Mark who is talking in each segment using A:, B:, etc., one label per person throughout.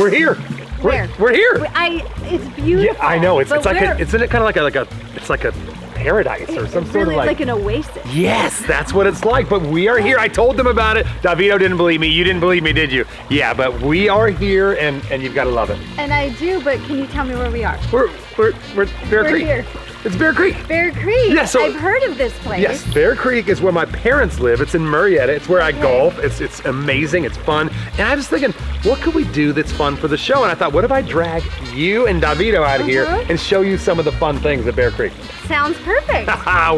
A: We're here. We're here.
B: It's beautiful.
A: Yeah, I know. Isn't it kind of like it's like a paradise or some sort
B: really
A: of
B: like an oasis.
A: Yes, that's what it's like. But we are here. I told them about it. Davito didn't believe me. You didn't believe me, did you? Yeah, but we are here, and you've got to love it.
B: And I do, but can you tell me where we are?
A: We're Bear Creek.
B: Here.
A: It's Bear Creek.
B: Bear Creek.
A: Yeah, so
B: I've heard of this place.
A: Yes, Bear Creek is where my parents live. It's in Marietta. It's where I golf. It's amazing. It's fun. And I was thinking, what could we do that's fun for the show? And I thought, what if I drag you and Davito out here and show you some of the fun things at Bear Creek?
B: Sounds perfect.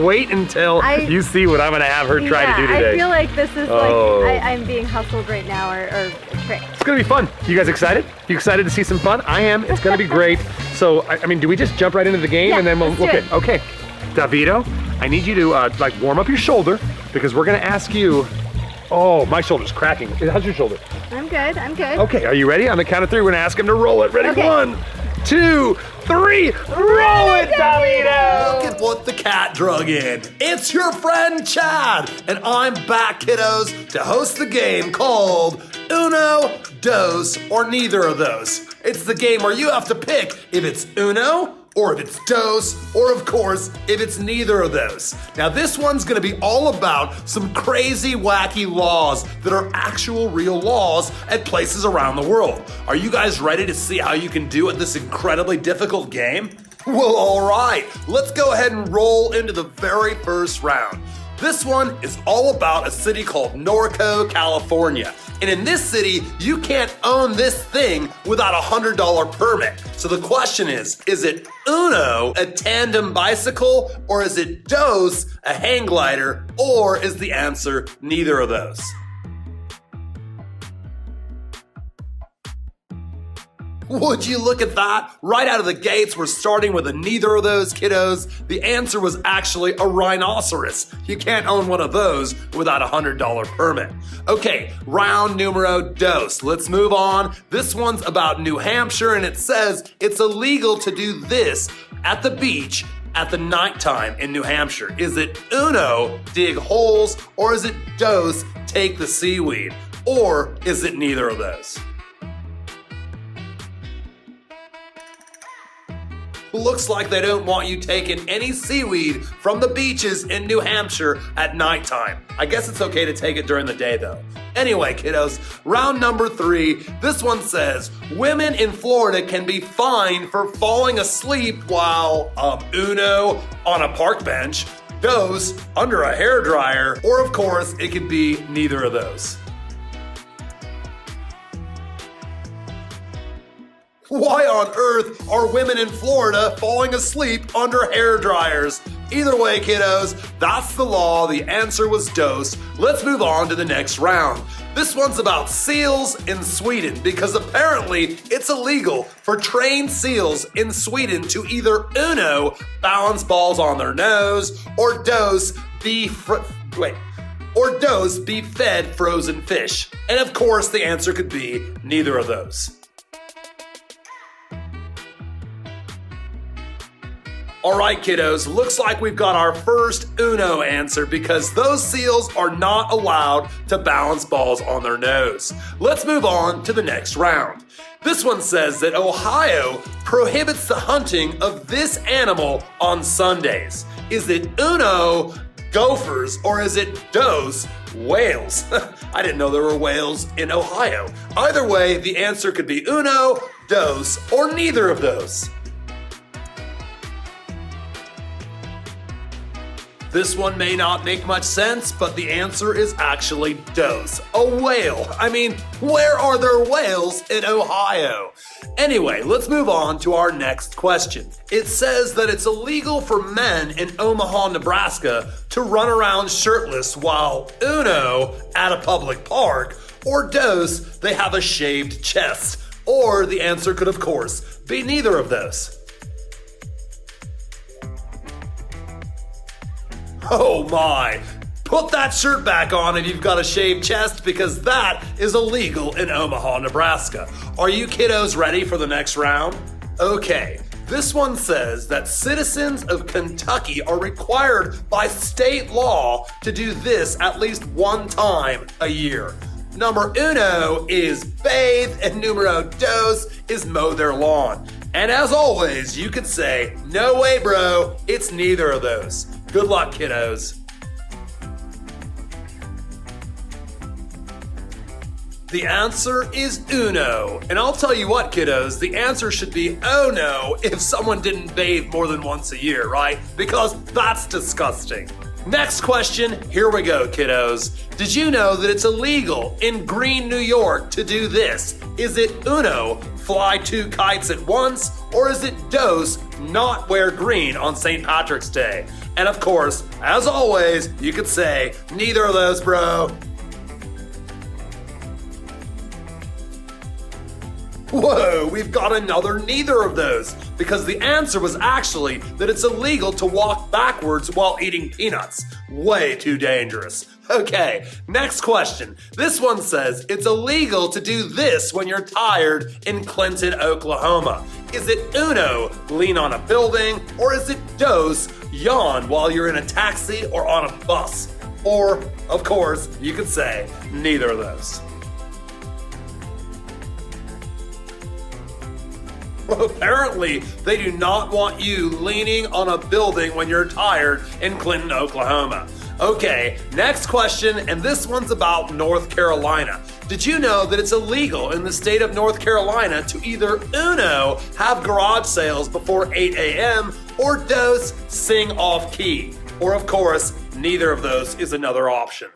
A: Wait until you see what I'm going to have her try to do today.
B: I feel like this is like I'm being hustled right now or tricked.
A: It's going to be fun. You guys excited? You excited to see some fun? I am. It's going to be great. So, I mean, do we just jump right into the game and then we'll do it? Okay. Davito, I need you to like warm up your shoulder because we're going to ask you. Oh, my shoulder's cracking. How's your shoulder?
B: I'm good.
A: Okay, are you ready? On the count of three, we're going to ask him to roll it. Ready?
B: Okay.
A: 1, 2, 3. Roll it, Davito!
C: Look at what the cat drug in. It's your friend Chad, and I'm back, kiddos, to host the game called Uno, Dos, or neither of those. It's the game where you have to pick if it's Uno, or if it's Dos, or of course, if it's neither of those. Now this one's gonna be all about some crazy, wacky laws that are actual real laws at places around the world. Are you guys ready to see how you can do at this incredibly difficult game? Well, all right, let's go ahead and roll into the very first round. This one is all about a city called Norco, California. And in this city, you can't own this thing without a $100 permit. So the question is it Uno, a tandem bicycle, or is it Dos, a hang glider, or is the answer neither of those? Would you look at that? Right out of the gates, we're starting with a neither of those, kiddos. The answer was actually a rhinoceros. You can't own one of those without a $100 permit. Okay, round numero dos. Let's move on. This one's about New Hampshire, and it says it's illegal to do this at the beach at the nighttime in New Hampshire. Is it Uno, dig holes, or is it Dos, take the seaweed? Or is it neither of those? Looks like they don't want you taking any seaweed from the beaches in New Hampshire at nighttime. I guess it's okay to take it during the day though. Anyway, kiddos, round number 3. This one says, women in Florida can be fined for falling asleep while, Uno, on a park bench, Dos, under a hairdryer, or of course, it could be neither of those. Why on earth are women in Florida falling asleep under hair dryers? Either way, kiddos, that's the law. The answer was Dos. Let's move on to the next round. This one's about seals in Sweden because apparently it's illegal for trained seals in Sweden to either Uno, balance balls on their nose, or Dos, be fed frozen fish. And of course, the answer could be neither of those. All right, kiddos, looks like we've got our first Uno answer because those seals are not allowed to balance balls on their nose. Let's move on to the next round. This one says that Ohio prohibits the hunting of this animal on Sundays. Is it Uno, gophers, or is it Dos, whales? I didn't know there were whales in Ohio. Either way, the answer could be Uno, Dos, or neither of those. This one may not make much sense, but the answer is actually Dos, a whale. I mean, where are there whales in Ohio? Anyway, let's move on to our next question. It says that it's illegal for men in Omaha, Nebraska to run around shirtless while Uno, at a public park, or Dos, they have a shaved chest. Or the answer could, of course, be neither of those. Oh my! Put that shirt back on if you've got a shaved chest because that is illegal in Omaha, Nebraska. Are you kiddos ready for the next round? Okay, this one says that citizens of Kentucky are required by state law to do this at least one time a year. Number uno is bathe, and numero dos is mow their lawn. And as always, you could say, no way, bro, it's neither of those. Good luck, kiddos. The answer is uno. And I'll tell you what, kiddos, the answer should be oh no if someone didn't bathe more than once a year, right? Because that's disgusting. Next question, here we go, kiddos. Did you know that it's illegal in Green, New York to do this? Is it uno, fly 2 kites at once, or is it dos, not wear green on St. Patrick's Day? And of course, as always, you could say, neither of those, bro. Whoa, we've got another neither of those, because the answer was actually that it's illegal to walk backwards while eating peanuts. Way too dangerous. Okay, next question. This one says it's illegal to do this when you're tired in Clinton, Oklahoma. Is it uno, lean on a building, or is it dos, yawn while you're in a taxi or on a bus? Or, of course, you could say neither of those. Apparently, they do not want you leaning on a building when you're tired in Clinton, Oklahoma. Okay, next question, and this one's about North Carolina. Did you know that it's illegal in the state of North Carolina to either uno, have garage sales before 8 a.m., or dos, sing off key? Or of course, neither of those is another option.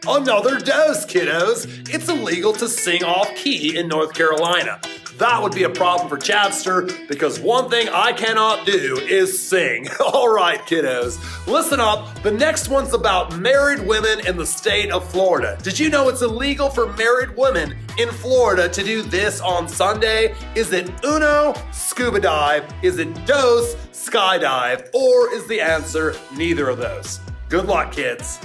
C: Another dose, kiddos. It's illegal to sing off key in North Carolina. That would be a problem for Chadster, because one thing I cannot do is sing. All right, kiddos, listen up. The next one's about married women in the state of Florida. Did you know it's illegal for married women in Florida to do this on Sunday? Is it uno, scuba dive? Is it dos, skydive? Or is the answer neither of those? Good luck, kids.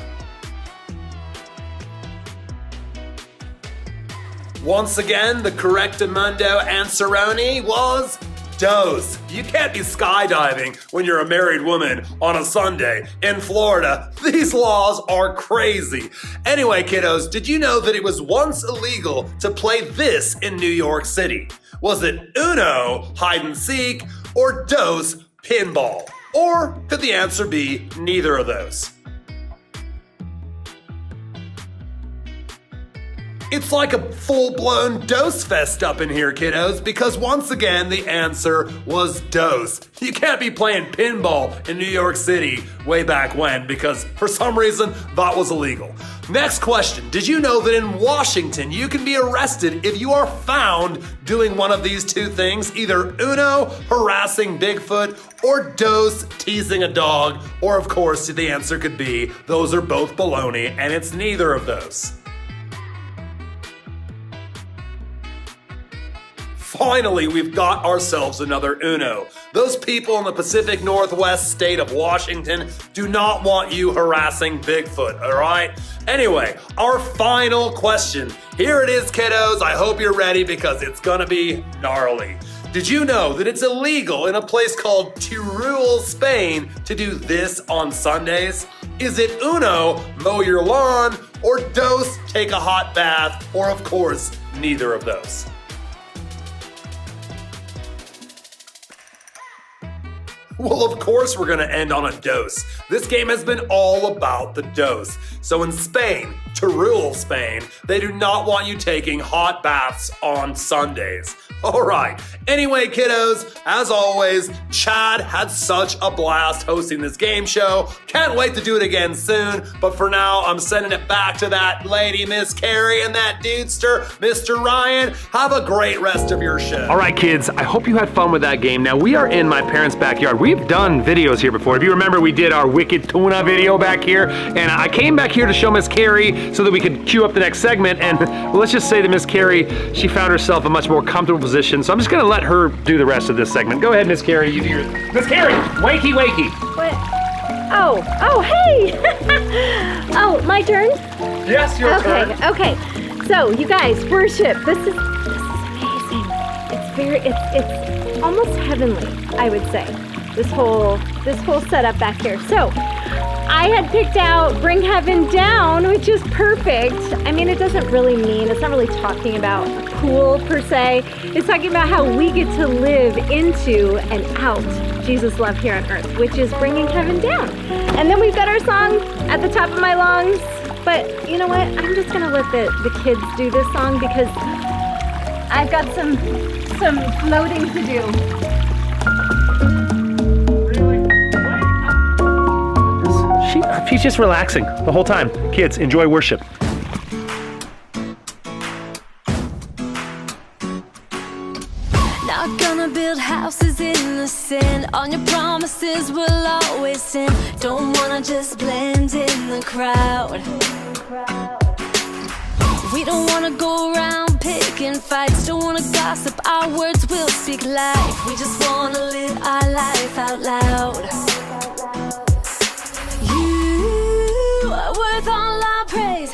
C: Once again, the correctamundo answeroni was dos. You can't be skydiving when you're a married woman on a Sunday in Florida. These laws are crazy. Anyway, kiddos, did you know that it was once illegal to play this in New York City? Was it uno, hide and seek, or dos, pinball? Or could the answer be neither of those? It's like a full-blown dose fest up in here, kiddos, because once again, the answer was dos. You can't be playing pinball in New York City way back when, because for some reason, that was illegal. Next question. Did you know that in Washington, you can be arrested if you are found doing one of these two things? Either uno, harassing Bigfoot, or dos, teasing a dog. Or of course, the answer could be, those are both baloney, and it's neither of those. Finally, we've got ourselves another uno. Those people in the Pacific Northwest state of Washington do not want you harassing Bigfoot, all right? Anyway, our final question. Here it is, kiddos. I hope you're ready because it's gonna be gnarly. Did you know that it's illegal in a place called Teruel, Spain, to do this on Sundays? Is it uno, mow your lawn, or dos, take a hot bath, or of course, neither of those? Well, of course we're gonna end on a dose. This game has been all about the dose. So in Spain, Teruel, Spain, they do not want you taking hot baths on Sundays. All right. Anyway, kiddos, as always, Chad had such a blast hosting this game show. Can't wait to do it again soon. But for now, I'm sending it back to that lady, Miss Carrie, and that dudester, Mr. Ryan. Have a great rest of your show.
A: All right, kids, I hope you had fun with that game. Now, we are in my parents' backyard. We've done videos here before. If you remember, we did our Wicked Tuna video back here, and I came back here to show Miss Carrie so that we could cue up the next segment, and well, let's just say that Miss Carrie, she found herself a much more comfortable position, so I'm just gonna let her do the rest of this segment. Go ahead, Miss Carrie, you do your... Miss Carrie, wakey, wakey.
B: What? Oh, hey! Oh, my turn?
A: Yes, your turn.
B: Okay. So, you guys, worship. This is amazing. It's almost heavenly, I would say. This whole setup back here. So, I had picked out Bring Heaven Down, which is perfect. I mean, it doesn't really mean, it's not really talking about cool per se. It's talking about how we get to live into and out Jesus' love here on earth, which is bringing heaven down. And then we've got our song At the Top of My Lungs. But you know what? I'm just gonna let the kids do this song because I've got some floating to do.
A: She's just relaxing the whole time. Kids, enjoy worship.
D: Not gonna build houses in the sand. On your promises we'll always stand. Don't wanna just blend in the crowd. We don't wanna go around picking fights. Don't wanna gossip, our words will speak life. We just wanna live our life out loud. You are worth all our praise,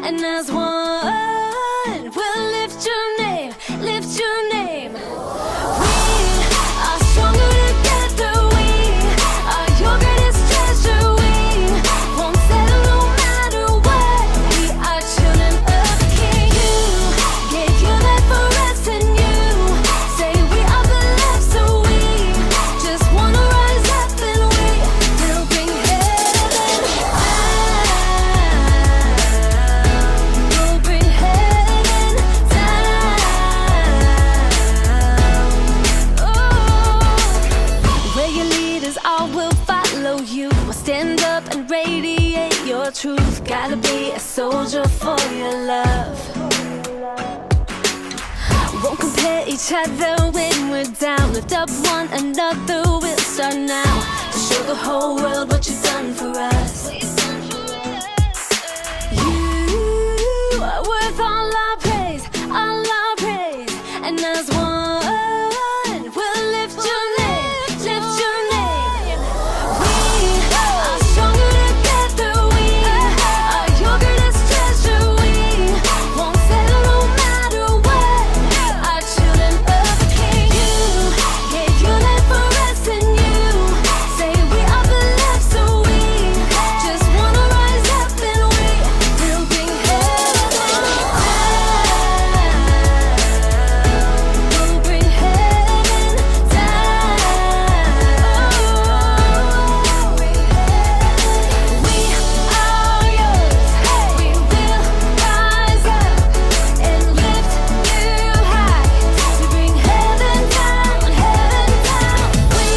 D: and as one, we'll lift your name, lift your name. We are stronger together, we are your greatest treasure, we won't settle no matter what, we are children of the King. You gave your life for us and you say we are the left, so we just wanna rise up and we will bring heaven down. We'll bring heaven down. Oh, where you lead us, I will follow you. We'll stand up and radiate your truth. Gotta be a soldier for your love. Won't compare each other when we're down. Lift up one another, we'll start now. To show the whole world what you've done for us. You are worth all our praise, and as one, we'll lift your name, lift your name. We are stronger together, we are your greatest treasure, we won't settle no matter what, we are children of the King. You gave your life for us and you say we are the left, so we just wanna rise up and we will bring heaven down. We'll bring heaven down. We are yours. We will rise up and lift you high to bring heaven down, heaven down. We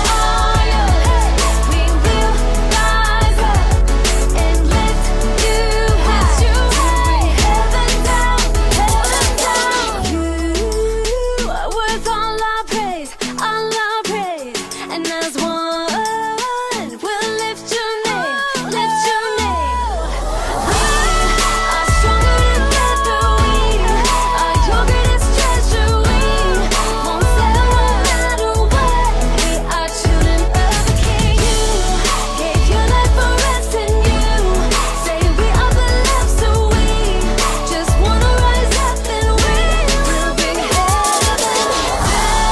D: are yours. We will rise up and lift you high to bring heaven down, heaven down. You are worth all our praise, and as one, we'll lift your name, lift your name. We are stronger together, we are your greatest treasure, we won't settle no matter what, we are children of the King. You gave your life for us and you say we are the left, so we just wanna rise up and we will bring heaven down.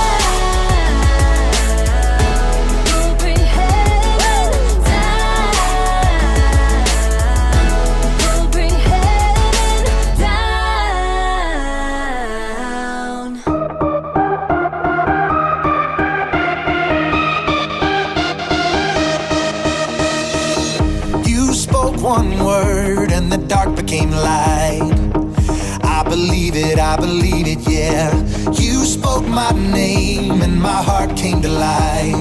D: We'll bring heaven down. We'll bring heaven down.
E: You spoke one word and the dark became light. I believe it, yeah. You spoke my name and my heart came to life.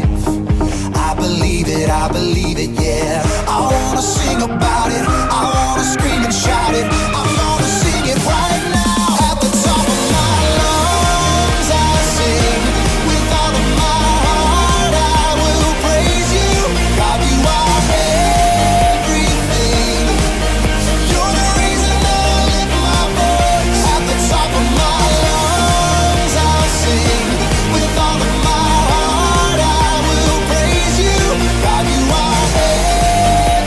E: I believe it, yeah. I wanna sing about it, I wanna scream and shout it. I'm gonna sing it right now. At the top of my lungs I sing. With all of my heart I will praise you. God, you are everything. You're the reason I lift my voice. At the top of my lungs I'll sing. With all of my heart I will praise you. God, you are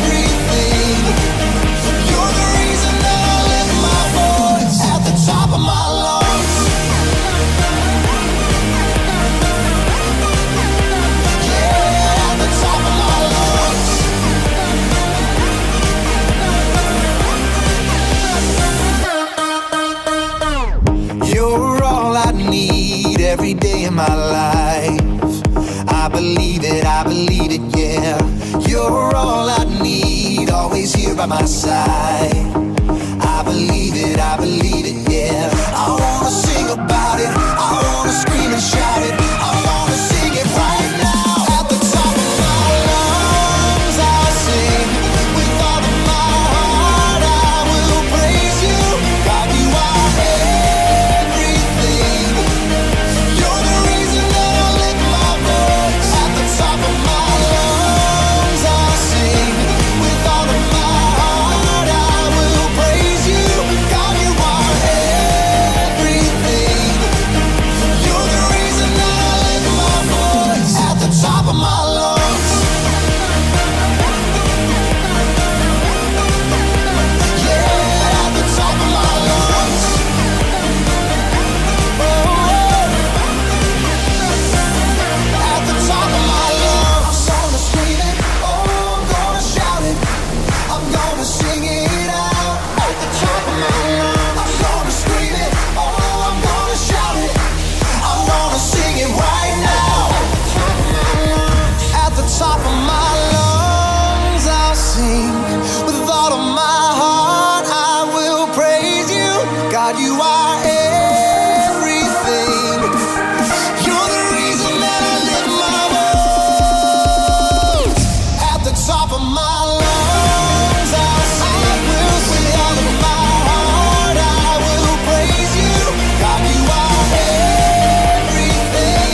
E: everything. You're the reason I every day of my life. I believe it, yeah. You're all I need, always here by my side. I believe it, yeah. I wanna sing about it, I wanna scream and shout it, I wanna sing it right now. At the top of my lungs I'll sing, with all of my heart I will praise you. God, you are everything. You're the reason that I lift my voice. At the top of my lungs I'll sing, with all of my heart I will praise you. God, you are everything. You're the reason that I lift my voice. At the top of my lungs. Yeah, at the top of my lungs. At the top of my lungs. I'm gonna scream it, oh, I'm gonna shout it, I'm gonna sing it out. At the top of my lungs. I'm gonna scream it, oh, I'm gonna shout it, I'm gonna sing it right now. At the top of my lungs I'll sing, with all of my heart I will praise you. God, you are everything. You're the reason that I lift my voice. At the top of my lungs I'll sing, with all of my heart I will praise you. God, you are everything.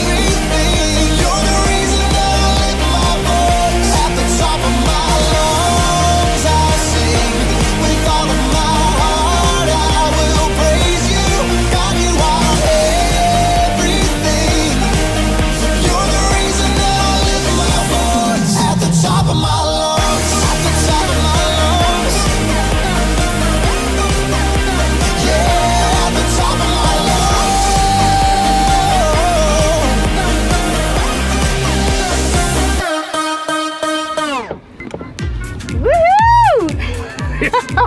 E: You're the reason that I lift my voice. At the top of my lungs I'll sing, with all of my heart I will praise you. God, you are everything. You're the reason that I lift my voice. At the top of my lungs. At the top of my lungs. Yeah, at the top of my lungs.
B: Woohoo!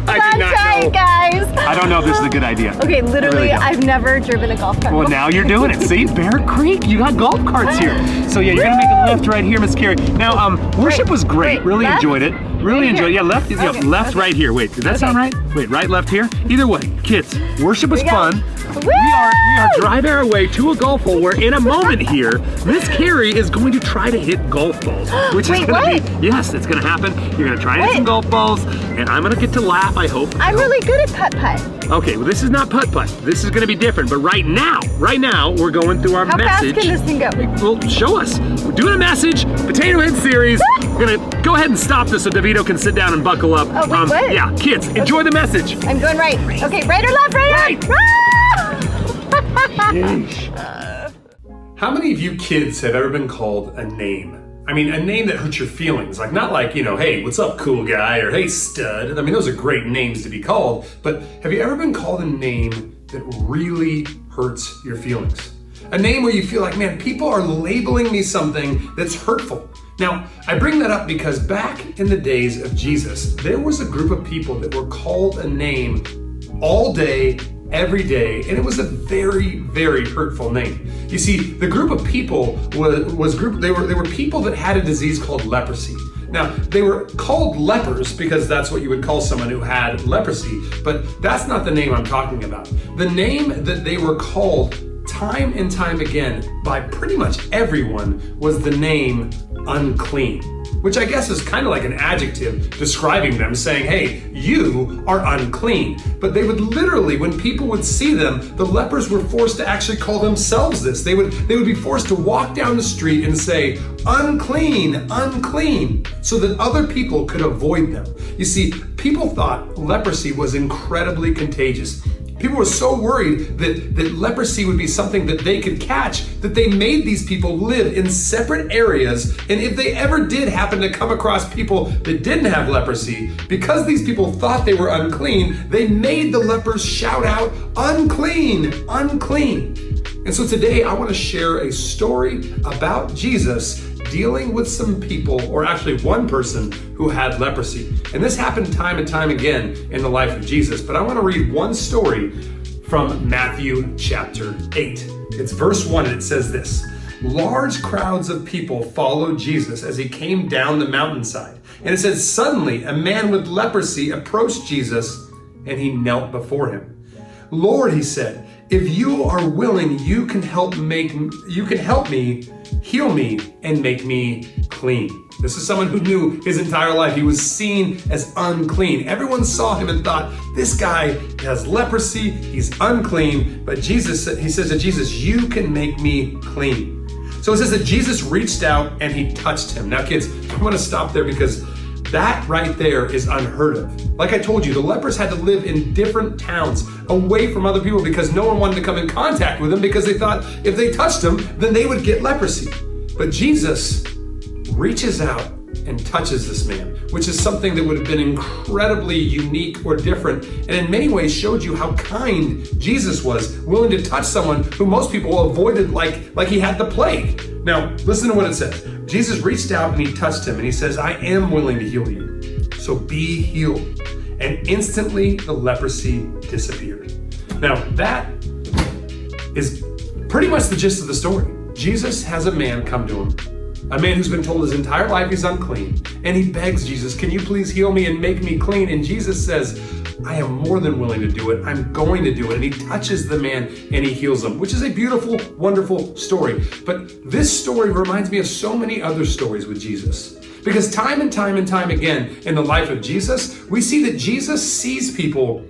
A: I did not
B: That's right,
A: know.
B: guys.
A: I don't know if this is a good idea.
B: Okay,
A: I
B: literally,
A: really don't.
B: I've never driven a golf cart.
A: Well, now you're doing it. See, Bear Creek, you got golf carts here. So yeah, you're gonna make a left right here, Miss Carrie. Now, worship was great.
B: Wait,
A: Really
B: left?
A: enjoyed it. Really
B: Right
A: enjoyed it.
B: here?
A: Yeah, left. Yeah,
B: Okay,
A: left,
B: okay.
A: right here. Wait, did that sound right? Wait, right, left here. Either way, kids, worship was
B: Here we go.
A: fun.
B: Woo!
A: We are driving our way to a golf hole where in a moment here, Miss Carrie is going to try to hit golf balls, which is
B: Wait,
A: going to
B: what?
A: be, yes, it's going to happen. You're going to try and hit
B: What?
A: some golf balls, and I'm going to get to laugh, I hope.
B: I'm really good at putt-putt.
A: Okay, well, this is not putt-putt. This is going to be different. But right now, we're going through our
B: How fast
A: message.
B: can this thing go?
A: Well, show us. We're doing a message, Potato Head series. We're gonna go ahead and stop this so DeVito can sit down and buckle up.
B: Oh, wait, what?
A: Yeah, kids, enjoy the message.
B: I'm going right. Okay, right or left? Right or left?
A: How many of you kids have ever been called a name? I mean, a name that hurts your feelings. Like, not like, hey, what's up, cool guy, or hey, stud. I mean, those are great names to be called, but have you ever been called a name that really hurts your feelings? A name where you feel like, man, people are labeling me something that's hurtful. Now, I bring that up because back in the days of Jesus, there was a group of people that were called a name all day, every day, and it was a very, very hurtful name. You see, the group of people they were people that had a disease called leprosy. Now, they were called lepers because that's what you would call someone who had leprosy, but that's not the name I'm talking about. The name that they were called time and time again by pretty much everyone was the name unclean, which I guess is kind of like an adjective describing them, saying, hey, you are unclean. But they would literally, when people would see them, the lepers were forced to actually call themselves this. They would be forced to walk down the street and say, unclean, unclean, so that other people could avoid them. You see, people thought leprosy was incredibly contagious. People were so worried that leprosy would be something that they could catch that they made these people live in separate areas. And if they ever did happen to come across people that didn't have leprosy, because these people thought they were unclean, they made the lepers shout out, unclean, unclean. And so today I want to share a story about Jesus dealing with some people, or actually one person who had leprosy. And this happened time and time again in the life of Jesus. But I want to read one story
C: from Matthew chapter 8. It's verse 1, and it says this: large crowds of people followed Jesus as he came down the mountainside. And it says, suddenly a man with leprosy approached Jesus, and he knelt before him. Lord, he said, if you are willing, you can help me, heal me, and make me clean. This is someone who knew his entire life he was seen as unclean. Everyone saw him and thought, this guy has leprosy, he's unclean. But he says to Jesus, you can make me clean. So it says that Jesus reached out and he touched him. Now kids, I want to stop there because that right there is unheard of. Like I told you, the lepers had to live in different towns away from other people because no one wanted to come in contact with them because they thought if they touched them, then they would get leprosy. But Jesus reaches out and touches this man, which is something that would have been incredibly unique or different, and in many ways showed you how kind Jesus was, willing to touch someone who most people avoided like he had the plague. Now, listen to what it says. Jesus reached out and he touched him, and he says, I am willing to heal you, so be healed. And instantly the leprosy disappeared. Now, that is pretty much the gist of the story. Jesus has a man come to him, a man who's been told his entire life he's unclean, and he begs Jesus, can you please heal me and make me clean? And Jesus says, I am more than willing to do it. I'm going to do it. And he touches the man and he heals him, which is a beautiful, wonderful story. But this story reminds me of so many other stories with Jesus. Because time and time and time again in the life of Jesus, we see that Jesus sees people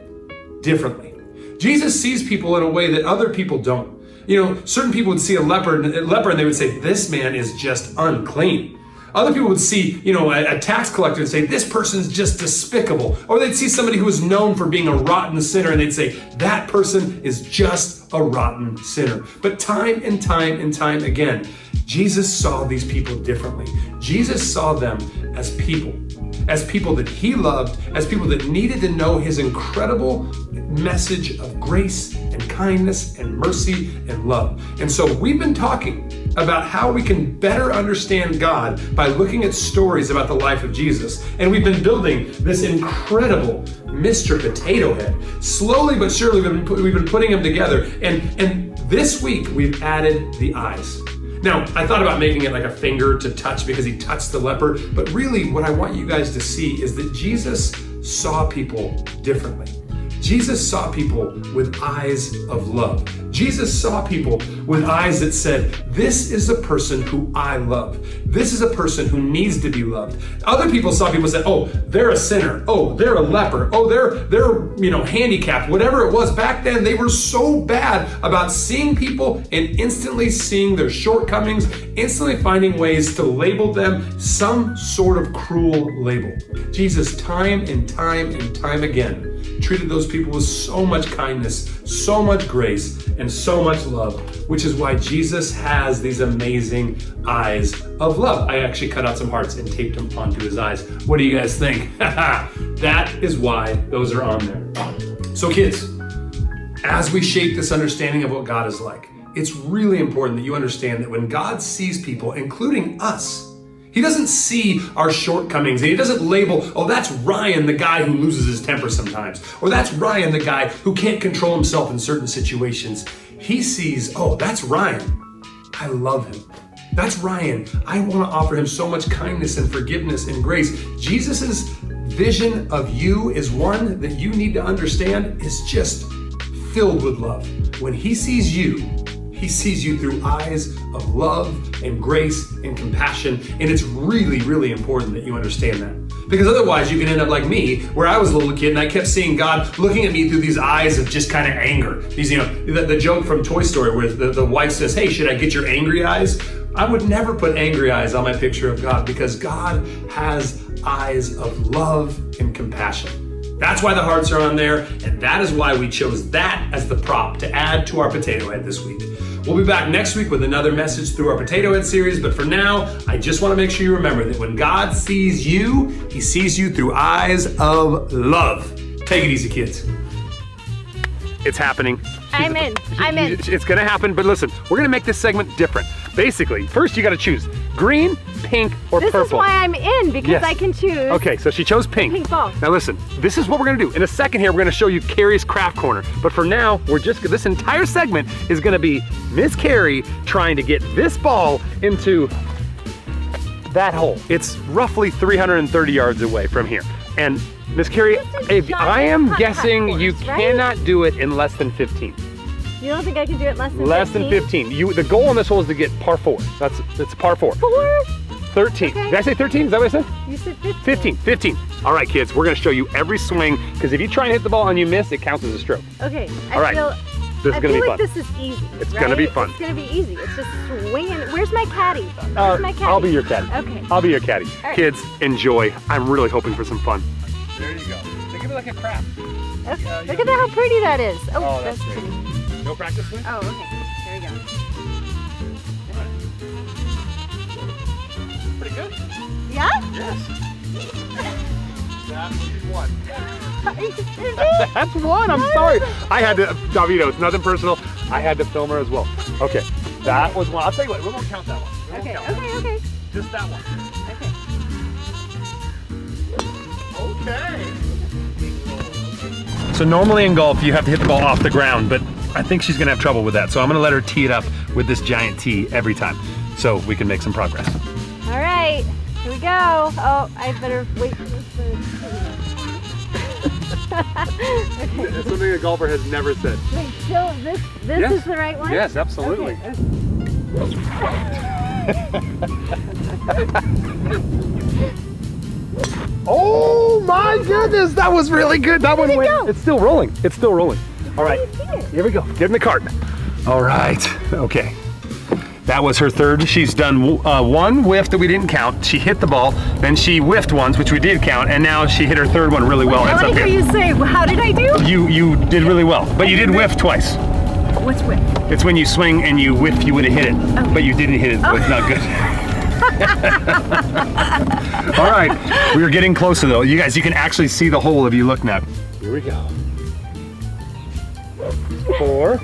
C: differently. Jesus sees people in a way that other people don't. You know, certain people would see a leper and they would say, this man is just unclean. Other people would see, a tax collector and say, this person's just despicable. Or they'd see somebody who was known for being a rotten sinner and they'd say, that person is just a rotten sinner. But time and time and time again, Jesus saw these people differently. Jesus saw them as people that he loved, as people that needed to know his incredible message of grace and kindness and mercy and love. And so we've been talking about how we can better understand God by looking at stories about the life of Jesus. And we've been building this incredible Mr. Potato Head. Slowly but surely we've been putting them together. And this week we've added the eyes. Now, I thought about making it like a finger to touch because he touched the leper, but really what I want you guys to see is that Jesus saw people differently. Jesus saw people with eyes of love. Jesus saw people with eyes that said, this is a person who I love. This is a person who needs to be loved. Other people saw people say, oh, they're a sinner. Oh, they're a leper. Oh, they're handicapped. Whatever it was back then, they were so bad about seeing people and instantly seeing their shortcomings, instantly finding ways to label them some sort of cruel label. Jesus, time and time and time again, treated those people with so much kindness, so much grace, and so much love, which is why Jesus has these amazing eyes of love. I actually cut out some hearts and taped them onto his eyes. What do you guys think? That is why those are on there. So kids, as we shape this understanding of what God is like, it's really important that you understand that when God sees people, including us, he doesn't see our shortcomings, and he doesn't label, oh, that's Ryan, the guy who loses his temper sometimes, or that's Ryan, the guy who can't control himself in certain situations. He sees, oh, that's Ryan. I love him. That's Ryan. I want to offer him so much kindness and forgiveness and grace. Jesus's vision of you is one that you need to understand is just filled with love. When he sees you through eyes of love and grace and compassion. And it's really, really important that you understand that. Because otherwise you can end up like me, where I was a little kid and I kept seeing God looking at me through these eyes of just kind of anger. These, the joke from Toy Story where the wife says, hey, should I get your angry eyes? I would never put angry eyes on my picture of God because God has eyes of love and compassion. That's why the hearts are on there, and that is why we chose that as the prop to add to our Potato Head this week. We'll be back next week with another message through our Potato Head series, but for now, I just want to make sure you remember that when God sees you, he sees you through eyes of love. Take it easy, kids.
A: It's happening.
B: I'm in.
A: It's gonna happen, but listen, we're gonna make this segment different. Basically, first you gotta choose green, pink or
B: This
A: purple.
B: is why I'm in, because
A: Yes.
B: I can choose.
A: Okay, so she chose pink.
B: Pink ball.
A: Now listen, this is what we're gonna do. In a second here, we're gonna show you Carrie's craft corner. But for now, this entire segment is gonna be Miss Carrie trying to get this ball into that hole. It's roughly 330 yards away from here. And Miss Carrie,
B: This is
A: I am
B: giant
A: guessing
B: putt-putt
A: you
B: course, right?
A: cannot do it in less than 15.
B: You don't think I can do it less than 15?
A: Less than 15. The goal on this hole is to get par 4. It's par 4.
B: 4?
A: 13.
B: Okay.
A: Did I say 13? Is that what I said?
B: You said 15.
A: 15. All right, kids, we're gonna show you every swing, because if you try and hit the ball and you miss, it counts as a stroke.
B: Okay.
A: All right. This is
B: I
A: gonna
B: feel
A: be
B: like
A: fun.
B: this is easy.
A: It's
B: right?
A: gonna be fun.
B: It's gonna be easy. It's just swinging. Where's my caddy? Where's my caddy?
A: I'll be your caddy.
B: Okay.
A: I'll be your caddy.
B: right.
A: Kids, enjoy. I'm really hoping for some fun. There you go. Think of it like a craft.
B: Okay. Look at how pretty that is.
A: Oh, that's
B: pretty.
A: great. No practice swing?
B: Oh, okay. There we go.
A: Pretty good.
B: Yeah?
A: Yes. That's one.
B: Is it?
A: That's one. I'm sorry. I had to, Davito, it's nothing personal. I had to film her as well. Okay, that was one. I'll tell you what, we won't count that one. We won't
B: Okay,
A: count that.
B: okay.
A: Just that one.
B: Okay.
A: Okay. So normally in golf, you have to hit the ball off the ground, but I think she's gonna have trouble with that. So I'm gonna let her tee it up with this giant tee every time, so we can make some progress.
B: All right. Here we go. Oh, I better wait for this okay.
A: It's something a golfer has never said.
B: Wait, so this
A: Yes.
B: is the right one?
A: Yes, absolutely.
B: Okay.
A: Oh my goodness, that was really good. That one
B: did it
A: went.
B: go?
A: It's still rolling. It's still rolling. All right,
B: I see it.
A: here we go. Get in the cart. All right. Okay. That was her third. She's done one whiff that we didn't count. She hit the ball, then she whiffed once, which we did count, and now she hit her third one really well.
B: I
A: It's
B: want
A: up
B: to hear
A: here.
B: you say, how did I do?
A: You did really well, but you did whiff twice.
B: What's with?
A: It's when you swing and you whiff, you would have hit it, but you didn't hit it, so it's not good. All right, we are getting closer though. You guys, you can actually see the hole if you look now. Here we go. 4.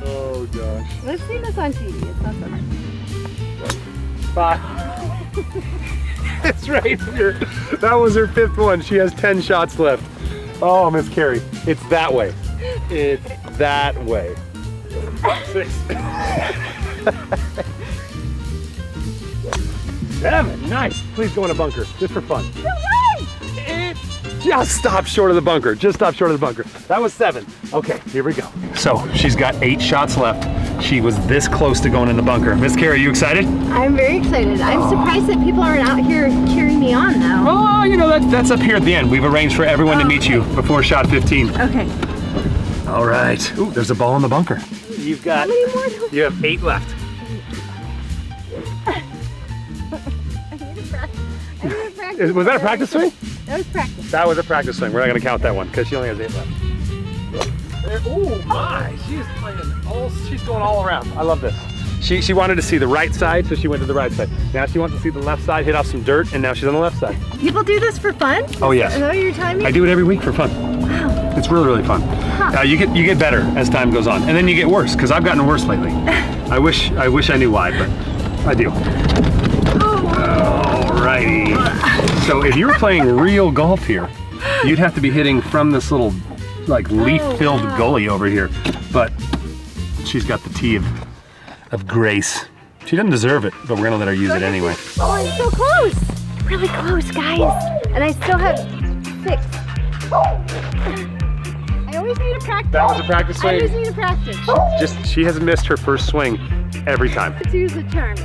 A: Oh gosh.
B: Let's see this on TV. It's not so hard.
A: 5. It's right here. That was her 5th one. She has 10 shots left. Oh, Miss Carrie, it's that way. It's that way. 6. 7. Nice. Please go in a bunker, just for fun. It just stopped short of the bunker. Just stopped short of the bunker. That was 7. Okay, here we go. So she's got 8 shots left. She was this close to going in the bunker. Miss Carrie, are you excited?
B: I'm very excited. I'm surprised that people aren't out here cheering me on though.
A: Oh, you know, that's up here at the end. We've arranged for everyone to meet you before shot 15.
B: Okay.
A: All right. Ooh, there's a ball in the bunker. You've got,
B: How many more do
A: you have 8 left.
B: I need to practice.
A: Was that a practice swing?
B: That was practice.
A: That was a practice swing. We're not gonna count that one because she only has 8 left. Oh my, she's going all around. I love this. She wanted to see the right side, so she went to the right side. Now she wants to see the left side, hit off some dirt, and now she's on the left side.
B: People do this for fun?
A: Oh yes.
B: Is that what you're telling me?
A: I do it every week for fun.
B: Wow.
A: It's really, really fun. You get better as time goes on, and then you get worse, because I've gotten worse lately. I wish I knew why, but I do. Alrighty. So if you were playing real golf here, you'd have to be hitting from this little, like, leaf-filled gully over here. But she's got the tee of grace. She doesn't deserve it, but we're gonna let her use it anyway.
B: Oh, I'm so close. Really close, guys. And I still have 6. I always need to practice.
A: That was a practice
B: I
A: swing.
B: always need to practice.
A: She has missed her first swing every time.
B: Let's use the charm.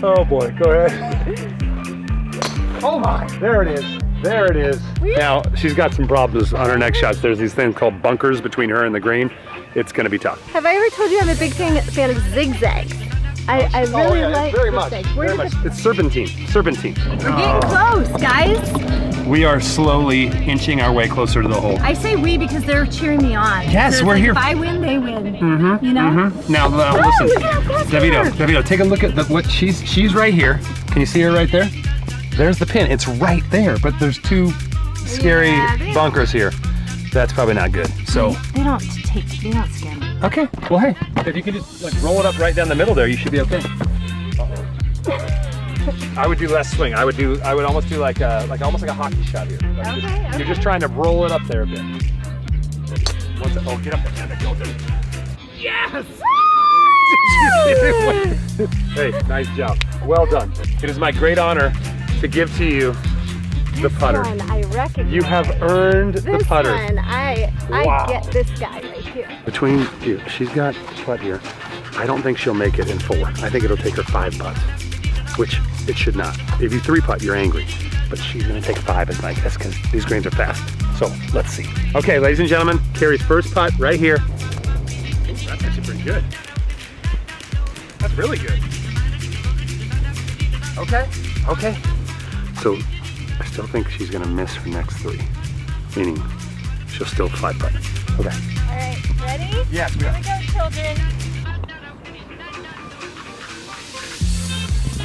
A: Oh boy, go ahead. Oh my, there it is. There it is. Now, she's got some problems on her next shots. There's these things called bunkers between her and the green. It's gonna be tough.
B: Have I ever told you I'm a big fan of zigzags? I really like zigzags.
A: Very much. It's serpentine. Serpentine.
B: We're getting close, guys.
A: We are slowly inching our way closer to the hole.
B: I say we because they're cheering me on.
A: Yes,
B: So it's
A: we're
B: like
A: here.
B: If I win, they win. Mm-hmm. You know?
A: Now, listen,
B: look at how close we are.
A: Davito, take a look at what she's right here. Can you see her right there? There's the pin. It's right there, but there's 2 scary
B: Yeah, it is.
A: bunkers here. That's probably not good. So,
B: They don't scare me.
A: okay. Well, hey, if you can just like roll it up right down the middle there, you should be okay. I would do less swing. I would almost do like almost like a hockey shot here. Like
B: Okay.
A: You're just trying to roll it up there a bit. Oh, get up there. Go there. Yes! Hey, nice job. Well done. It is my great honor to give to you the putter.
B: This one I recognize.
A: You have earned the
B: This
A: putter.
B: one, I
A: Wow.
B: get this guy right here.
A: Between you, she's got the putt here. I don't think she'll make it in 4. I think it'll take her 5 putts, which it should not. If you 3 putt, you're angry. But she's gonna take 5 is my guess because these greens are fast. So let's see. Okay, ladies and gentlemen, Carrie's first putt right here. Ooh, that's actually pretty good. That's really good. Okay. So I still think she's gonna miss her next 3, meaning she'll still 5 putt. Okay.
B: All right, ready?
A: Yes, we
B: Here
A: are.
B: we go, children.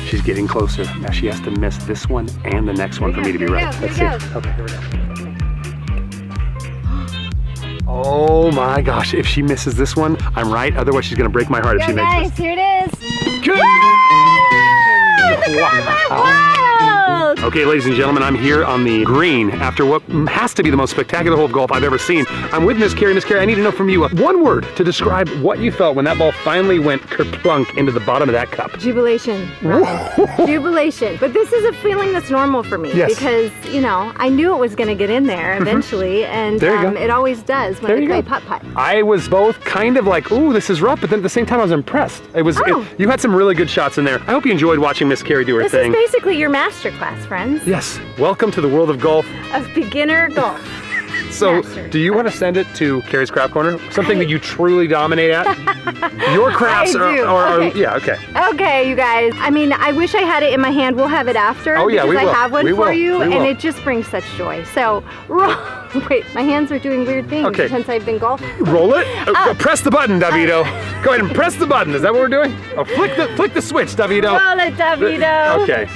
A: She's getting closer. Now she has to miss this one and the next one for me to be
B: Here we
A: right.
B: go,
A: Let's
B: here we
A: see. Okay, here we go. Oh my gosh, if she misses this one, I'm right. Otherwise, she's gonna break my heart if she
B: Go
A: makes
B: guys,
A: this.
B: here it is.
A: Wow.
B: Wild!
A: Okay, ladies and gentlemen, I'm here on the green after what has to be the most spectacular hole of golf I've ever seen. I'm with Miss Carrie. Miss Carrie, I need to know from you one word to describe what you felt when that ball finally went kerplunk into the bottom of that cup.
B: Jubilation. Jubilation. But this is a feeling that's normal for me
A: Yes.
B: because, you know, I knew it was going to get in there eventually, and
A: There you go.
B: it always does when
A: There
B: I
A: you
B: play
A: go.
B: putt-putt.
A: I was both kind of like, ooh, this is rough, but then at the same time I was impressed.
B: Oh.
A: You had some really good shots in there. I hope you enjoyed watching Miss Carrie do her
B: This
A: thing.
B: is basically your masterclass, friends,
A: Yes, welcome to the world of golf.
B: of beginner golf.
A: So,
B: Master.
A: do you want to send it to Carrie's Craft Corner? Something that you truly dominate at? Your crafts
B: I do.
A: are
B: Okay.
A: yeah, okay.
B: Okay, you guys. I mean, I wish I had it in my hand. We'll have it after.
A: Oh, yeah,
B: because
A: we will.
B: I have one
A: We
B: for
A: will.
B: you,
A: We
B: and
A: will.
B: it just brings such joy. So, wait, my hands are doing weird things
A: Okay.
B: since I've been golfing.
A: Roll it. Press the button, Davido. Go ahead and press the button. Is that what we're doing? Oh, flick the switch, Davido.
B: Roll it, Davido.
A: Okay,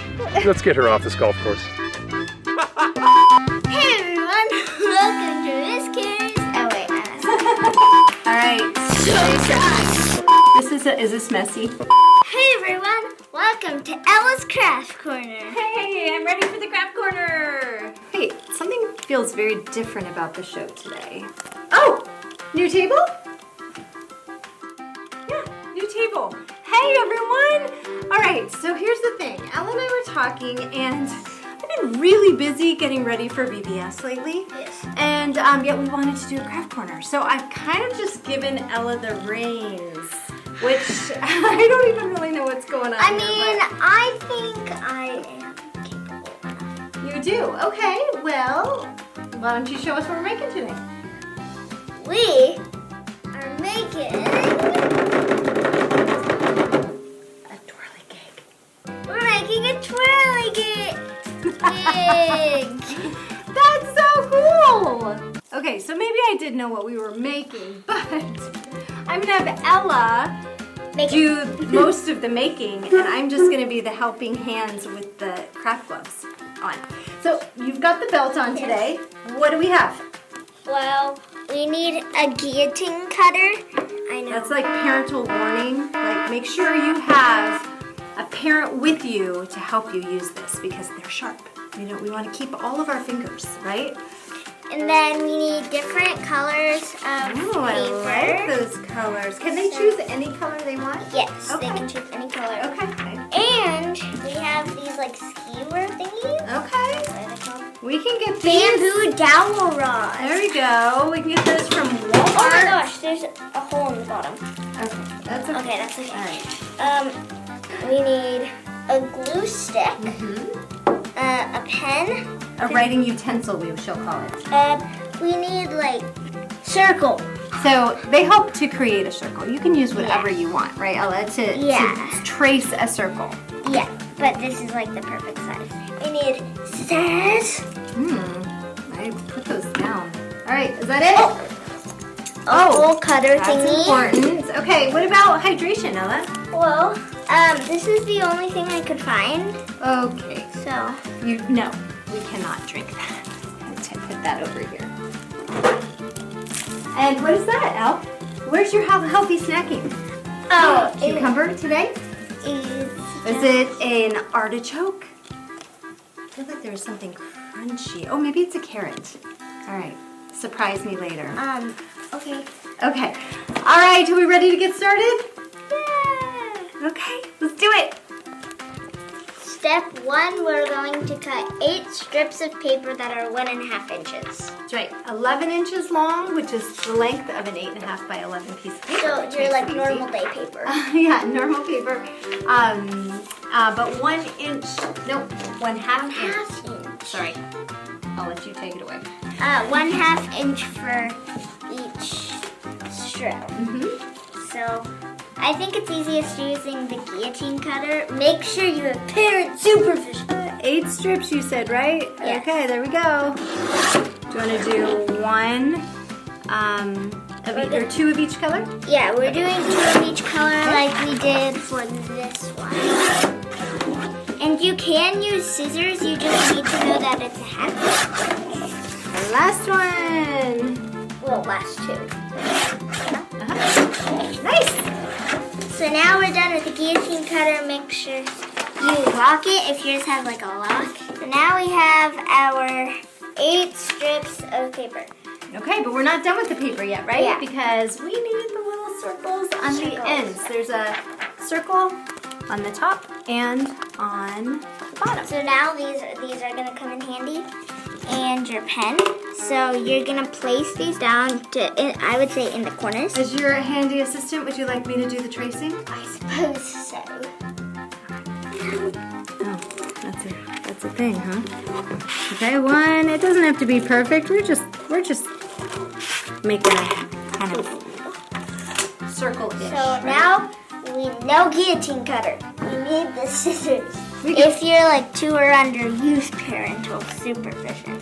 A: let's get her off this golf course.
D: Hey everyone, welcome to Miss Carrie's. Oh wait,
B: All right. Is this messy?
D: Hey everyone, welcome to Ella's Craft Corner.
B: Hey, I'm ready for the craft corner. Hey, something feels very different about the show today. Oh, new table? Yeah, new table. Hey everyone. All right, so here's the thing. Ella and I were talking, and I've been really busy getting ready for VBS lately.
D: Yes.
B: And yet we wanted to do a craft corner. So I've kind of just given Ella the reins, which I don't even really know what's going on.
D: I
B: here,
D: mean,
B: but-
D: I think I am capable enough.
B: You do? Okay, well, why don't you show us what we're making today?
D: We are making
B: A twirly cake.
D: we're making a twirly cake.
B: That's so cool! Okay, so maybe I did know what we were making, but I'm gonna have Ella do most of the making, and I'm just gonna be the helping hands with the craft gloves on. So you've got the belt on today. What do we have?
D: Well, we need a guillotine cutter. I know.
B: That's like parental warning. Like, make sure you have a parent with you to help you use this because they're sharp. You know, we want to keep all of our fingers, right?
D: And then we need different colors of
B: Oh, I like
D: paper.
B: those colors. Can they choose any color they want?
D: Yes,
B: Okay.
D: they can choose any color.
B: Okay.
D: And we have these like skewer thingies.
B: Okay.
D: What are they called?
B: We can get these.
D: Bamboo dowel rods.
B: There we go. We can get those from
D: Oh my
B: Walmart.
D: gosh, there's a hole in the bottom.
B: Okay, that's okay.
D: Okay, that's okay.
B: All right.
D: We need a glue stick, a pen.
B: A writing utensil, we shall call it.
D: We need like circle.
B: So they help to create a circle. You can use whatever you want, right, Ella, to trace a circle.
D: Yeah, but this is like the perfect size. We need scissors.
B: I put those down. All right, is that it?
D: A hole cutter
B: That's
D: thingy.
B: important. Okay, what about hydration, Ella?
D: Well, this is the only thing I could find.
B: Okay,
D: So,
B: no, we cannot drink that. Let's put that over here. And what is that, Al? Where's your healthy snacking?
F: Oh,
B: Cucumber today? Is it an artichoke? I feel like there was something crunchy. Oh, maybe it's a carrot. All right. Surprise me later.
F: Okay.
B: Okay. All right. Are we ready to get started?
F: Yeah.
B: Okay. Let's do it.
F: Step 1, we're going to cut 8 strips of paper that are 1.5 inches.
B: That's right. 11 inches long, which is the length of an 8.5 by 11 piece of paper.
F: So
B: which
F: you're
B: makes
F: like
B: it
F: normal
B: easy.
F: day paper.
B: Yeah, normal paper. But 1 inch, nope, 1/2 inch.
F: 1/2 inch.
B: Sorry. I'll let you take it away.
F: 1/2 inch for each strip. So I think it's easiest using the guillotine cutter. Make sure you have parent supervision.
B: 8 strips you said, right?
F: Yes.
B: Okay, there we go. Do you want to do one or 2 of each color?
F: Yeah, we're doing 2 of each color like we did for this one. And you can use scissors, you just need to know that it's a half.
B: The last one.
F: Well, last 2.
B: Nice.
F: So now we're done with the guillotine cutter. Make sure you lock it if yours has like a lock. So now we have our 8 strips of paper.
B: Okay, but we're not done with the paper yet, right?
F: Yeah.
B: Because we need the little circles on the
F: Circles.
B: ends. There's a circle on the top and on the bottom.
F: So now these are gonna come in handy. And your pen. So you're gonna place these down I would say in the corners.
B: As your handy assistant, would you like me to do the tracing?
F: I suppose so.
B: Oh, that's a thing, huh? Okay, 1. It doesn't have to be perfect. We're just making a kind of circle-ish.
F: So
B: right?
F: now we no guillotine cutter. We need the scissors. If you're like 2 or under, use parental supervision.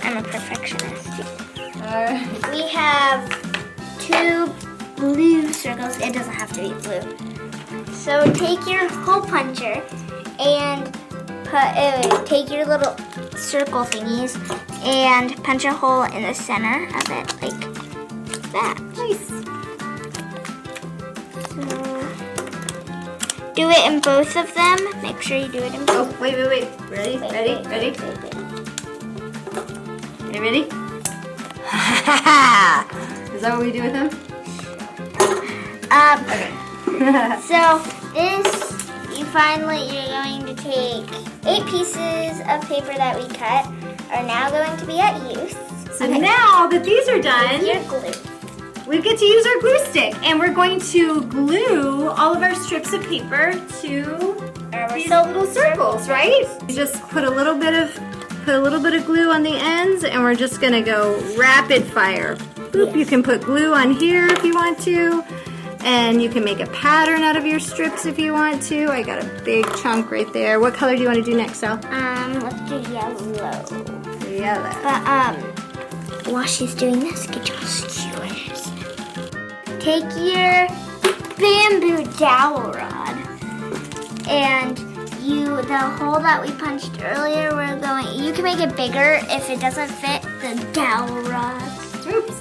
F: I'm a perfectionist.
B: Alright.
F: We have 2 blue circles. It doesn't have to be blue. So take your hole puncher and take your little circle thingies and punch a hole in the center of it like that.
B: Nice.
F: Do it in both of them. Make sure you do it in both.
B: Oh, wait. Ready? Ready? You ready? Is that what we do with them?
F: So you're going to take 8 pieces of paper that we cut are now going to be at use.
B: So now that these are done,
F: Your glue.
B: we get to use our glue stick, and we're going to glue all of our strips of paper to these little circles, right? You just put a little bit of glue on the ends, and we're just gonna go rapid fire. Boop, you can put glue on here if you want to, and you can make a pattern out of your strips if you want to. I got a big chunk right there. What color do you want to do next, Sal?
F: Let's do yellow.
B: Yellow.
F: But while she's doing this, get your skewers. Take your bamboo dowel rod and the hole that we punched earlier, you can make it bigger if it doesn't fit the dowel rod.
B: Oops.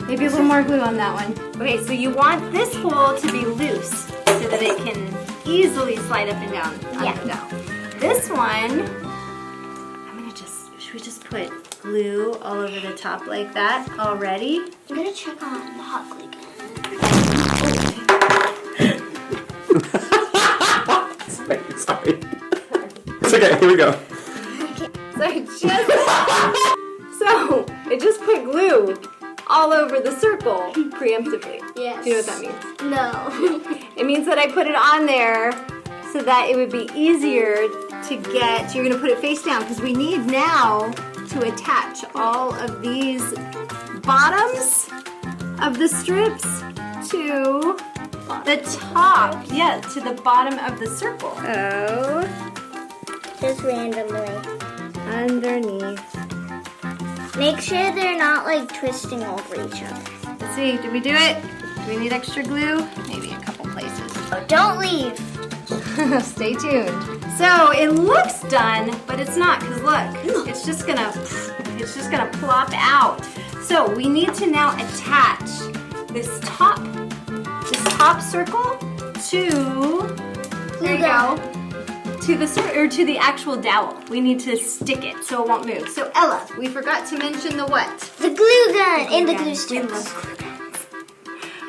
B: Maybe a little more glue on that one. Okay, so you want this hole to be loose so that it can easily slide up and down on
F: Yeah.
B: the dowel. This one, should we just put glue all over the top like that already?
F: I'm gonna check on the hot glue gun.
A: Sorry. It's okay, here we go.
B: So I just put glue all over the circle preemptively.
F: Yes.
B: Do you know what that means?
F: No.
B: It means that I put it on there so that it would be easier to get. You're gonna put it face down because we need now to attach all of these bottoms of the strips to the top. Yeah, to the bottom of the circle. Oh.
F: Just randomly.
B: Underneath.
F: Make sure they're not like twisting over each other.
B: Let's see, did we do it? Do we need extra glue? Maybe a couple places.
F: Oh, don't leave.
B: Stay tuned. So it looks done, but it's not, because look, it's just gonna It's just gonna plop out. So we need to now attach this top circle to, there you go, to the actual dowel. We need to stick it so it won't move. So Ella, we forgot to mention the what?
F: The glue gun and the glue
B: We
F: strips.
B: love glue guns.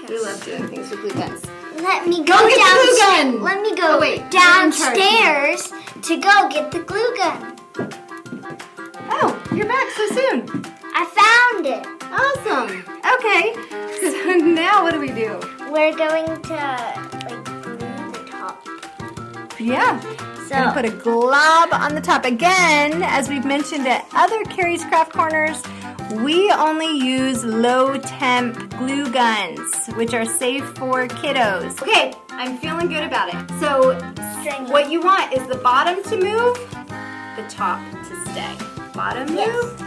B: We love doing things with glue guns.
F: Let me
B: Go get the glue gun.
F: Let me go
B: Oh, wait, you're in charge.
F: downstairs to go get the glue gun.
B: Oh, you're back so soon.
F: I found it.
B: Awesome. Okay. So now what do we do?
F: We're going to like glue the top.
B: Yeah. Gonna put a glob on the top. Again, as we've mentioned at other Carrie's Craft Corners, we only use low temp glue guns, which are safe for kiddos. Okay, I'm feeling good about it. So what you want is the bottom to move, the top to stay. Bottom move,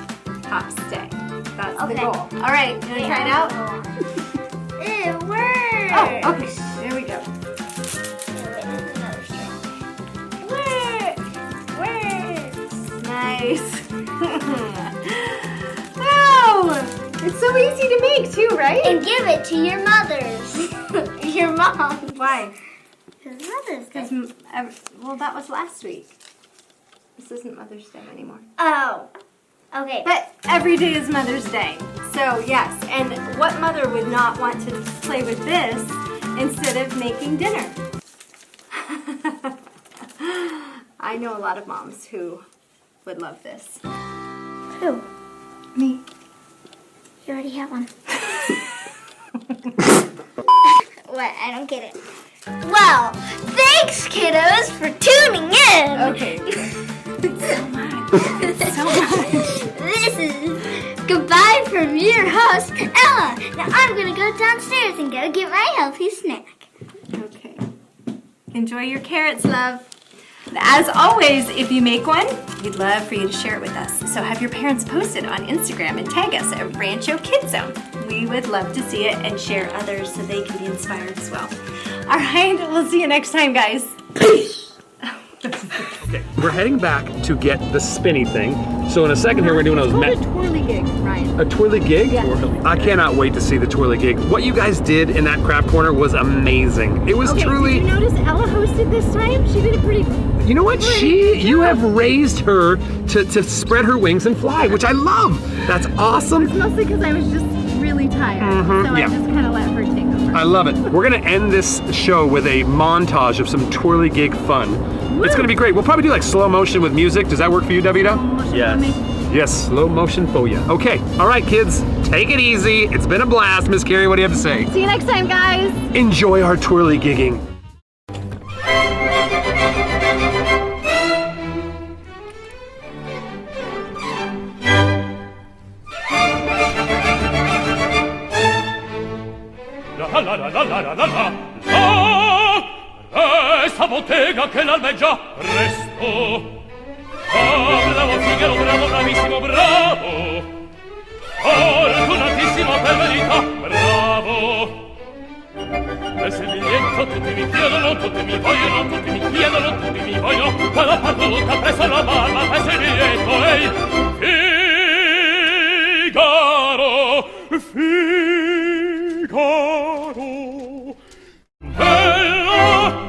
B: top stay. That's the goal. All right, you wanna try it out?
F: It works.
B: Oh, okay. There we go. Nice. Wow! It's so easy to make too, right?
F: And give it to your mothers. Your mom.
B: Why?
F: Because Mother's Day.
B: Well, that was last week. This isn't Mother's Day anymore.
F: Oh. Okay.
B: But every day is Mother's Day. So yes, and what mother would not want to play with this instead of making dinner? I know a lot of moms who would love this.
F: Who?
B: Me.
F: You already have one. What? I don't get it. Well, thanks, kiddos, for tuning in.
B: Okay. So much. So much.
F: This is goodbye from your host, Ella. Now I'm gonna go downstairs and go get my healthy snack.
B: Okay. Enjoy your carrots, love. As always, if you make one, we'd love for you to share it with us. So have your parents post it on Instagram and tag us at Rancho Kids Show. We would love to see it and share others so they can be inspired as well. All right, we'll see you next time, guys. Peace.
A: Okay, we're heading back to get the spinny thing. So in a second here, we're doing those.
B: It's called a twirly gig, Ryan.
A: A twirly gig?
B: Yeah.
A: I cannot wait to see the twirly gig. What you guys did in that craft corner was amazing. It was truly.
B: Did you notice Ella hosted this time? She did a pretty.
A: You know what? You have raised her to spread her wings and fly, which I love. That's awesome.
B: It's mostly because I was just really tired, so
A: yeah.
B: I just kind of let her take over.
A: I love it. We're gonna end this show with a montage of some twirly gig fun. It's gonna be great. We'll probably do like slow motion with music. Does that work for you, Davida?
G: Yes.
A: Yes, slow motion for you. Okay, all right, kids, take it easy. It's been a blast. Miss Carrie, what do you have to say?
B: See you next time, guys.
A: Enjoy our twirly gigging.
H: Esta bottega che l'albeggia presto. Oh, bravo Figaro, bravo, bravissimo, bravo. Fortunatissimo per verità, bravo. Nel biglietto tutti mi chiedono, tutti mi vogliono, tutti mi chiedono, tutti mi vogliono. Quella parduta presso la barba, presso il biglietto, ehi. Figaro, Figaro. Bella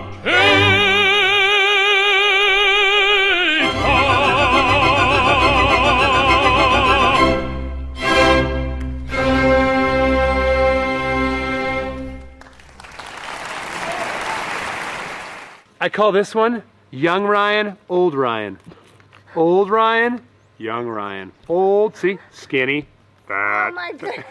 A: I call this one Young Ryan, Old Ryan. Old Ryan, Young Ryan. Old, see, skinny, fat.
F: Oh my God.